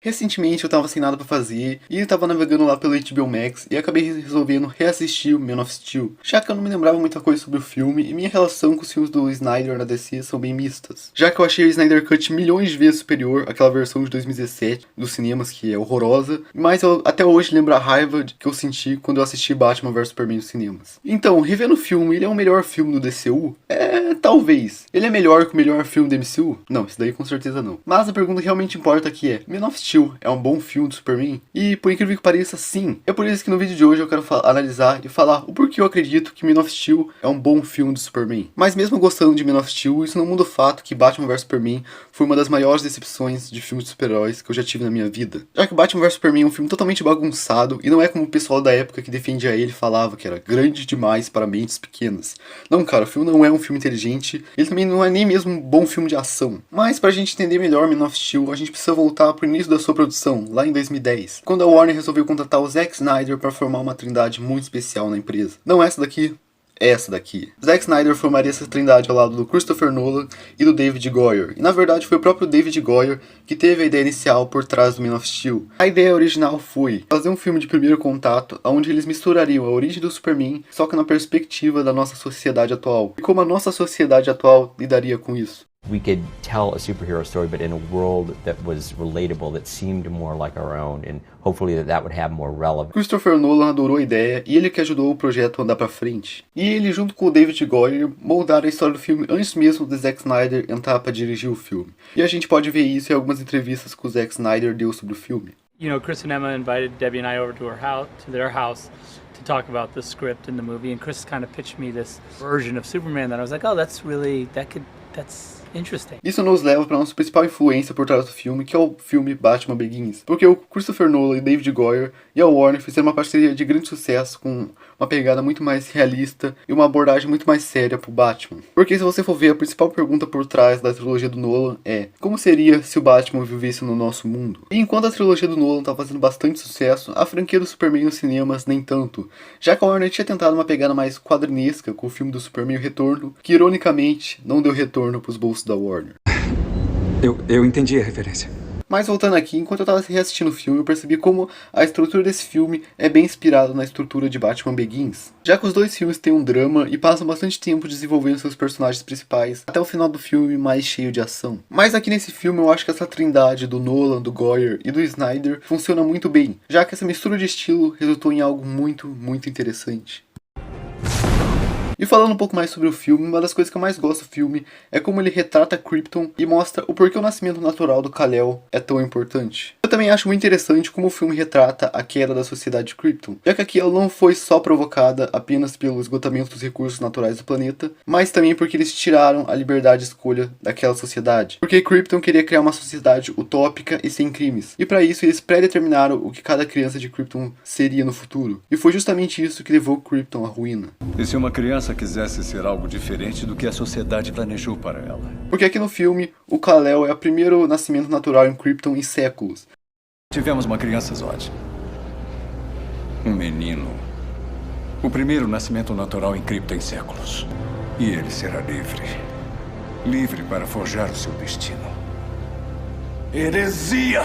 Recentemente eu tava sem nada pra fazer e tava navegando lá pelo HBO Max e acabei resolvendo reassistir o Man of Steel, já que eu não me lembrava muita coisa sobre o filme e minha relação com os filmes do Snyder na DC são bem mistas. Já que eu achei o Snyder Cut milhões de vezes superior àquela versão de 2017 dos cinemas, que é horrorosa, mas eu até hoje lembro a raiva que eu senti quando eu assisti Batman vs Superman nos cinemas. Então, revendo o filme, ele é o melhor filme do DCU? Talvez. Ele é melhor que o melhor filme do MCU? Não, isso daí com certeza não. Mas a pergunta que realmente importa aqui é: Man of Steel é um bom filme do Superman? E por incrível que pareça, sim. É por isso que no vídeo de hoje eu quero analisar e falar o porquê eu acredito que Man of Steel é um bom filme do Superman. Mas mesmo gostando de Man of Steel, isso não muda o fato que Batman vs Superman foi uma das maiores decepções de filmes de super-heróis que eu já tive na minha vida. Já que Batman vs Superman é um filme totalmente bagunçado e não é como o pessoal da época que defendia ele falava que era grande demais para mentes pequenas. Não, cara, o filme não é um filme inteligente, ele também não é nem mesmo um bom filme de ação. Mas pra gente entender melhor Man of Steel, a gente precisa voltar pro início da sua produção, lá em 2010, quando a Warner resolveu contratar o Zack Snyder para formar uma trindade muito especial na empresa. Não essa daqui, essa daqui. Zack Snyder formaria essa trindade ao lado do Christopher Nolan e do David Goyer. E na verdade foi o próprio David Goyer que teve a ideia inicial por trás do Man of Steel. A ideia original foi fazer um filme de primeiro contato, onde eles misturariam a origem do Superman, só que na perspectiva da nossa sociedade atual. E como a nossa sociedade atual lidaria com isso. We could tell a superhero story, but in a world that was relatable, that seemed more like our own, and hopefully that would have more relevance. Christopher Nolan adorou a ideia e ele que ajudou o projeto a andar pra frente. E ele, junto com o David Goyer, moldaram a história do filme antes mesmo do Zack Snyder entrar pra dirigir o filme. E a gente pode ver isso em algumas entrevistas que o Zack Snyder deu sobre o filme. You know, Chris and Emma invited Debbie and I over to their house to talk about the script and the movie, and Chris kind of pitched me this version of Superman that I was like, oh, that's interesting. Isso nos leva para nossa principal influência por trás do filme, que é o filme Batman Begins. Porque o Christopher Nolan e David Goyer e a Warner fizeram uma parceria de grande sucesso com uma pegada muito mais realista e uma abordagem muito mais séria pro Batman. Porque se você for ver, a principal pergunta por trás da trilogia do Nolan é: como seria se o Batman vivesse no nosso mundo? E enquanto a trilogia do Nolan tá fazendo bastante sucesso, a franquia do Superman nos cinemas nem tanto. Já que a Warner tinha tentado uma pegada mais quadrinesca com o filme do Superman O Retorno, que ironicamente não deu retorno pros bolsos da Warner. Eu entendi a referência. Mas voltando aqui, enquanto eu tava reassistindo o filme, eu percebi como a estrutura desse filme é bem inspirada na estrutura de Batman Begins. Já que os dois filmes têm um drama e passam bastante tempo desenvolvendo seus personagens principais, até o final do filme mais cheio de ação. Mas aqui nesse filme eu acho que essa trindade do Nolan, do Goyer e do Snyder funciona muito bem, já que essa mistura de estilo resultou em algo muito interessante. E falando um pouco mais sobre o filme, uma das coisas que eu mais gosto do filme é como ele retrata Krypton e mostra o porquê o nascimento natural do Kal-El é tão importante. Eu também acho muito interessante como o filme retrata a queda da sociedade de Krypton, já que aqui ela não foi só provocada apenas pelo esgotamento dos recursos naturais do planeta, mas também porque eles tiraram a liberdade de escolha daquela sociedade. Porque Krypton queria criar uma sociedade utópica e sem crimes, e para isso eles pré-determinaram o que cada criança de Krypton seria no futuro. E foi justamente isso que levou Krypton à ruína. E se uma criança quisesse ser algo diferente do que a sociedade planejou para ela? Porque aqui no filme, o Kal-El é o primeiro nascimento natural em Krypton em séculos. Tivemos uma criança, Zod. Um menino. O primeiro nascimento natural em Krypton em séculos. E ele será livre. Livre para forjar o seu destino. Heresia!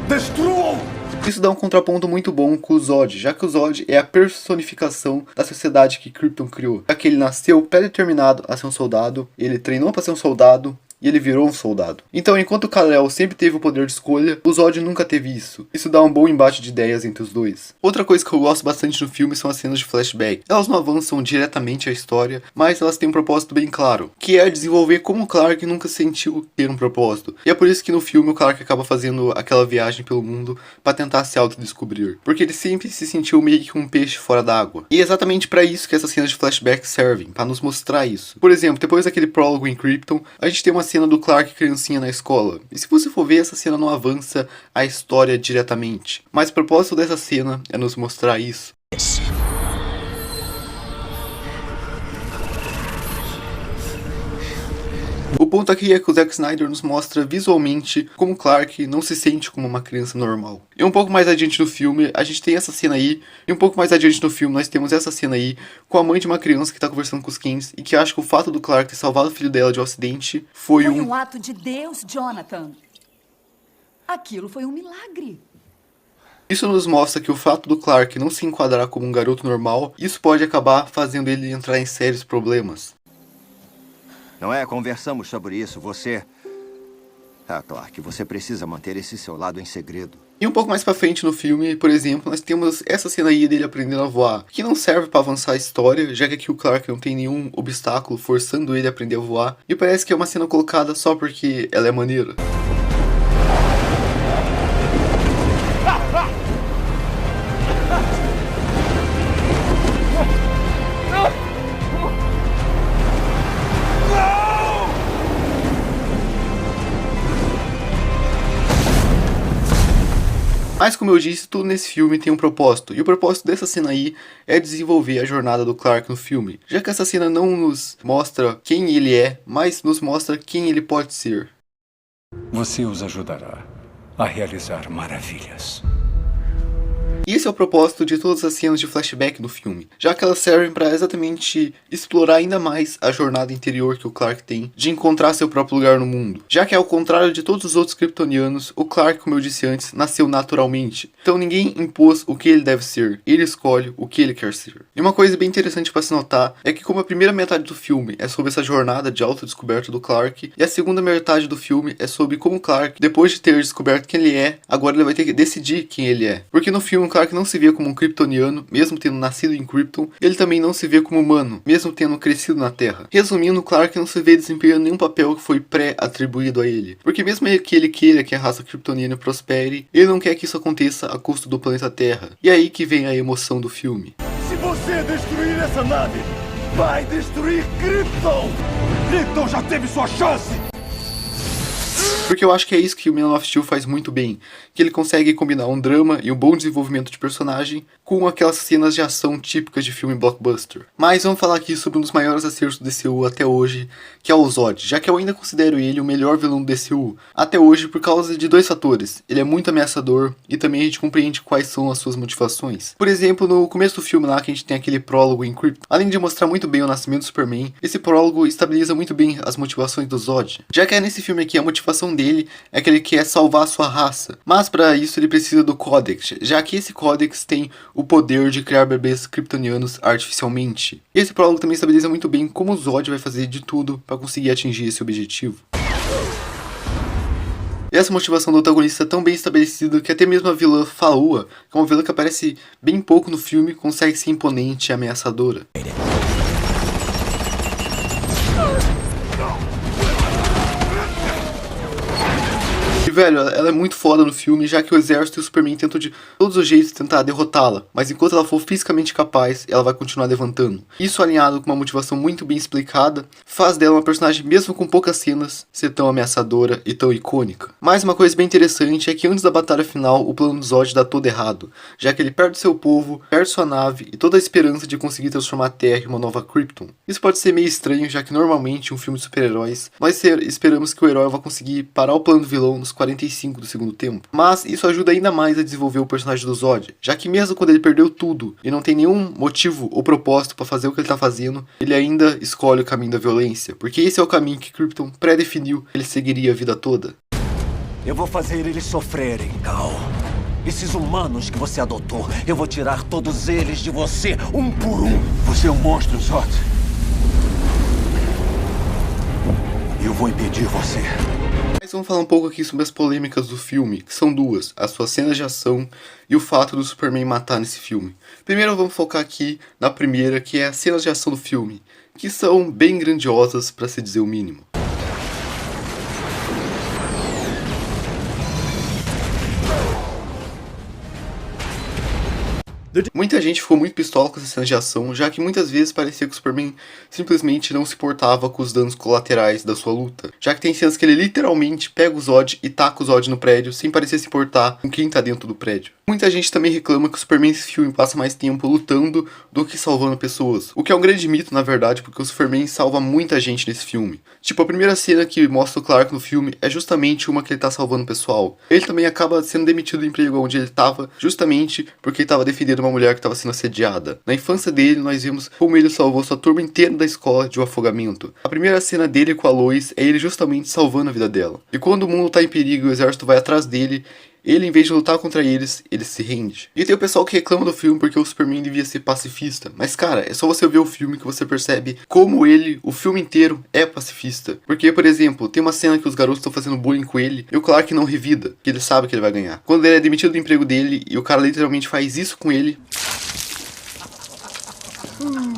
Destruam! Isso dá um contraponto muito bom com o Zod, já que o Zod é a personificação da sociedade que Krypton criou. Já que ele nasceu pré-determinado a ser um soldado, ele treinou para ser um soldado, e ele virou um soldado. Então, enquanto o Kal-El sempre teve o poder de escolha, o Zod nunca teve isso. Isso dá um bom embate de ideias entre os dois. Outra coisa que eu gosto bastante no filme são as cenas de flashback. Elas não avançam diretamente a história, mas elas têm um propósito bem claro, que é desenvolver como o Clark nunca sentiu ter um propósito. E é por isso que no filme o Clark acaba fazendo aquela viagem pelo mundo para tentar se autodescobrir. Porque ele sempre se sentiu meio que um peixe fora d'água. E é exatamente para isso que essas cenas de flashback servem, para nos mostrar isso. Por exemplo, depois daquele prólogo em Krypton, a gente tem uma cena do Clark criancinha na escola. E se você for ver, essa cena não avança a história diretamente. Mas o propósito dessa cena é nos mostrar isso. O ponto aqui é que o Zack Snyder nos mostra visualmente como Clark não se sente como uma criança normal. E um pouco mais adiante no filme, a gente tem essa cena aí, e um pouco mais adiante no filme nós temos essa cena aí com a mãe de uma criança que tá conversando com os Kings e que acha que o fato do Clark ter salvado o filho dela de um acidente foi um ato de Deus, Jonathan. Aquilo foi um milagre. Isso nos mostra que o fato do Clark não se enquadrar como um garoto normal, isso pode acabar fazendo ele entrar em sérios problemas. Não é? Conversamos sobre isso. Clark, você precisa manter esse seu lado em segredo. E um pouco mais pra frente no filme, por exemplo, nós temos essa cena aí dele aprendendo a voar, que não serve pra avançar a história, já que aqui o Clark não tem nenhum obstáculo forçando ele a aprender a voar, e parece que é uma cena colocada só porque ela é maneira. Mas como eu disse, tudo nesse filme tem um propósito, e o propósito dessa cena aí é desenvolver a jornada do Clark no filme, já que essa cena não nos mostra quem ele é, mas nos mostra quem ele pode ser. Você os ajudará a realizar maravilhas. E esse é o propósito de todas as cenas de flashback no filme, já que elas servem para exatamente explorar ainda mais a jornada interior que o Clark tem de encontrar seu próprio lugar no mundo. Já que ao contrário de todos os outros kryptonianos, o Clark, como eu disse antes, nasceu naturalmente. Então ninguém impôs o que ele deve ser, ele escolhe o que ele quer ser. E uma coisa bem interessante para se notar é que como a primeira metade do filme é sobre essa jornada de autodescoberta do Clark, e a segunda metade do filme é sobre como o Clark, depois de ter descoberto quem ele é, agora ele vai ter que decidir quem ele é. Porque no filme Clark não se vê como um kryptoniano, mesmo tendo nascido em Krypton, ele também não se vê como humano, mesmo tendo crescido na Terra. Resumindo, Clark não se vê desempenhando nenhum papel que foi pré-atribuído a ele, porque mesmo que ele queira que a raça kryptoniana prospere, ele não quer que isso aconteça a custo do planeta Terra. E é aí que vem a emoção do filme. Se você destruir essa nave, vai destruir Krypton! Krypton já teve sua chance! Porque eu acho que é isso que o Man of Steel faz muito bem, que ele consegue combinar um drama e um bom desenvolvimento de personagem com aquelas cenas de ação típicas de filme blockbuster. Mas vamos falar aqui sobre um dos maiores acertos do DCU até hoje, que é o Zod, já que eu ainda considero ele o melhor vilão do DCU, até hoje por causa de dois fatores. Ele é muito ameaçador e também a gente compreende quais são as suas motivações. Por exemplo, no começo do filme lá que a gente tem aquele prólogo em Krypton, além de mostrar muito bem o nascimento do Superman, esse prólogo estabiliza muito bem as motivações do Zod, já que nesse filme aqui a motivação dele é que ele quer salvar a sua raça, mas para isso ele precisa do Codex, já que esse Codex tem o poder de criar bebês kryptonianos artificialmente. E esse prólogo também estabiliza muito bem como o Zod vai fazer de tudo para conseguir atingir esse objetivo. E essa motivação do antagonista é tão bem estabelecida que até mesmo a vilã Falua, que é uma vilã que aparece bem pouco no filme, consegue ser imponente e ameaçadora. Velho, ela é muito foda no filme, já que o exército e o Superman tentam de todos os jeitos tentar derrotá-la, mas enquanto ela for fisicamente capaz, ela vai continuar levantando. Isso alinhado com uma motivação muito bem explicada, faz dela uma personagem, mesmo com poucas cenas, ser tão ameaçadora e tão icônica. Mas uma coisa bem interessante é que antes da batalha final, o plano do Zod dá todo errado, já que ele perde seu povo, perde sua nave e toda a esperança de conseguir transformar a Terra em uma nova Krypton. Isso pode ser meio estranho, já que normalmente em um filme de super-heróis, nós esperamos que o herói vá conseguir parar o plano do vilão nos 45 do segundo tempo. Mas isso ajuda ainda mais a desenvolver o personagem do Zod, já que mesmo quando ele perdeu tudo e não tem nenhum motivo ou propósito para fazer o que ele tá fazendo, ele ainda escolhe o caminho da violência, porque esse é o caminho que Krypton pré-definiu que ele seguiria a vida toda. Eu vou fazer eles sofrerem, Cal. Esses humanos que você adotou, eu vou tirar todos eles de você, um por um. Você é um monstro, Zod. E eu vou impedir você. Mas vamos falar um pouco aqui sobre as polêmicas do filme, que são duas, as suas cenas de ação e o fato do Superman matar nesse filme. Primeiro vamos focar aqui na primeira, que é as cenas de ação do filme, que são bem grandiosas para se dizer o mínimo. Muita gente ficou muito pistola com essa cena de ação, já que muitas vezes parecia que o Superman simplesmente não se portava com os danos colaterais da sua luta. Já que tem cenas que ele literalmente pega o Zod e taca o Zod no prédio, sem parecer se importar com quem tá dentro do prédio. Muita gente também reclama que o Superman nesse filme passa mais tempo lutando do que salvando pessoas. O que é um grande mito, na verdade, porque o Superman salva muita gente nesse filme. Tipo, a primeira cena que mostra o Clark no filme é justamente uma que ele tá salvando o pessoal. Ele também acaba sendo demitido do emprego onde ele tava, justamente porque ele tava defendendo uma mulher que estava sendo assediada. Na infância dele, nós vimos como ele salvou sua turma inteira da escola de um afogamento. A primeira cena dele com a Lois é ele justamente salvando a vida dela. E quando o mundo tá em perigo e o exército vai atrás dele, ele, em vez de lutar contra eles, ele se rende. E tem o pessoal que reclama do filme porque o Superman devia ser pacifista. Mas, cara, é só você ver o filme que você percebe como ele, o filme inteiro, é pacifista. Porque, por exemplo, tem uma cena que os garotos estão fazendo bullying com ele e o Clark não revida, que ele sabe que ele vai ganhar. Quando ele é demitido do emprego dele e o cara literalmente faz isso com ele,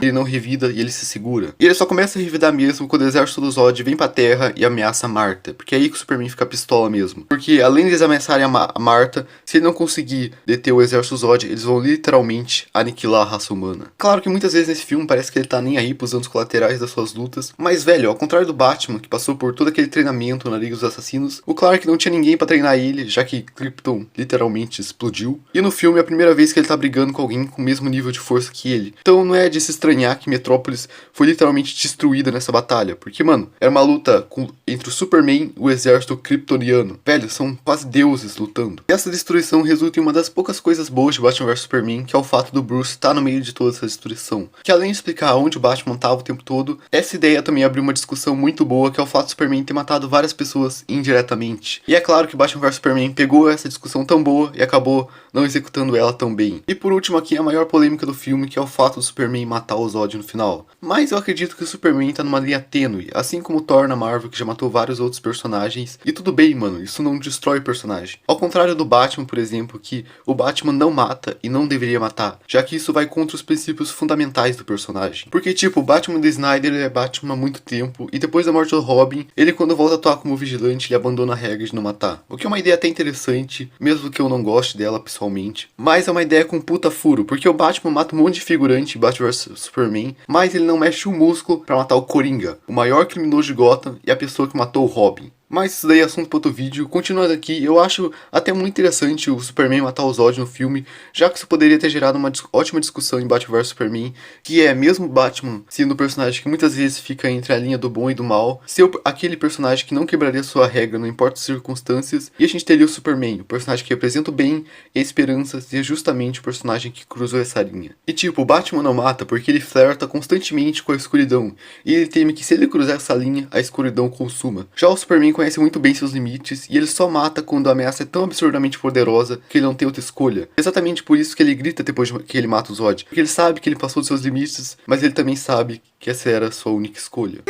ele não revida e ele se segura. E ele só começa a revidar mesmo quando o exército do Zod vem pra Terra e ameaça a Marta. Porque é aí que o Superman fica pistola mesmo. Porque além de eles ameaçarem a Marta, se ele não conseguir deter o exército do Zod, eles vão literalmente aniquilar a raça humana. Claro que muitas vezes nesse filme parece que ele tá nem aí pros danos colaterais das suas lutas. Mas, velho, ao contrário do Batman, que passou por todo aquele treinamento na Liga dos Assassinos, o Clark não tinha ninguém pra treinar ele, já que Krypton literalmente explodiu. E no filme é a primeira vez que ele tá brigando com alguém com o mesmo nível de força que ele. Então não é de se estranhar que Metrópolis foi literalmente destruída nessa batalha. Porque, mano, era uma luta entre o Superman e o exército kryptoniano. Velho, são quase deuses lutando. E essa destruição resulta em uma das poucas coisas boas de Batman vs Superman, que é o fato do Bruce estar no meio de toda essa destruição. Que além de explicar onde o Batman estava o tempo todo, essa ideia também abriu uma discussão muito boa, que é o fato do Superman ter matado várias pessoas indiretamente. E é claro que Batman vs Superman pegou essa discussão tão boa e acabou não executando ela tão bem. E por último aqui a maior polêmica do filme, que é o fato do Superman matar o Zod no final. Mas eu acredito que o Superman tá numa linha tênue, assim como o Thor na Marvel, que já matou vários outros personagens. E tudo bem, mano, isso não destrói o personagem. Ao contrário do Batman, por exemplo, que o Batman não mata e não deveria matar, já que isso vai contra os princípios fundamentais do personagem. Porque, tipo, o Batman do Snyder é Batman há muito tempo, e depois da morte do Robin, ele quando volta a atuar como vigilante, ele abandona a regra de não matar. O que é uma ideia até interessante, mesmo que eu não goste dela pessoalmente. Mas é uma ideia com puta furo, porque o Batman mata um monte de figurante em Batman vs Superman, mas ele não mexe um músculo pra matar o Coringa, o maior criminoso de Gotham e a pessoa que matou o Robin. Mas isso daí é assunto para outro vídeo. Continuando aqui, eu acho até muito interessante o Superman matar o Zod no filme, já que isso poderia ter gerado uma ótima discussão em Batman vs Superman, que é, mesmo Batman sendo um personagem que muitas vezes fica entre a linha do bom e do mal, ser aquele personagem que não quebraria sua regra, não importa as circunstâncias, e a gente teria o Superman, o personagem que representa o bem e a esperança, ser justamente o personagem que cruzou essa linha. E tipo, o Batman não mata porque ele flerta constantemente com a escuridão, e ele teme que se ele cruzar essa linha, a escuridão consuma. Já o Superman conhece muito bem seus limites e ele só mata quando a ameaça é tão absurdamente poderosa que ele não tem outra escolha. Exatamente por isso que ele grita depois que ele mata o Zod, porque ele sabe que ele passou dos seus limites, mas ele também sabe que essa era a sua única escolha.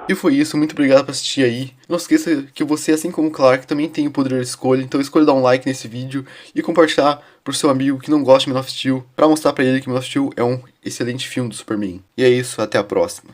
E foi isso, muito obrigado por assistir aí. Não esqueça que você, assim como o Clark, também tem o poder de escolha, então escolha dar um like nesse vídeo e compartilhar pro seu amigo que não gosta de Man of Steel, pra mostrar pra ele que Man of Steel é um excelente filme do Superman. E é isso, até a próxima.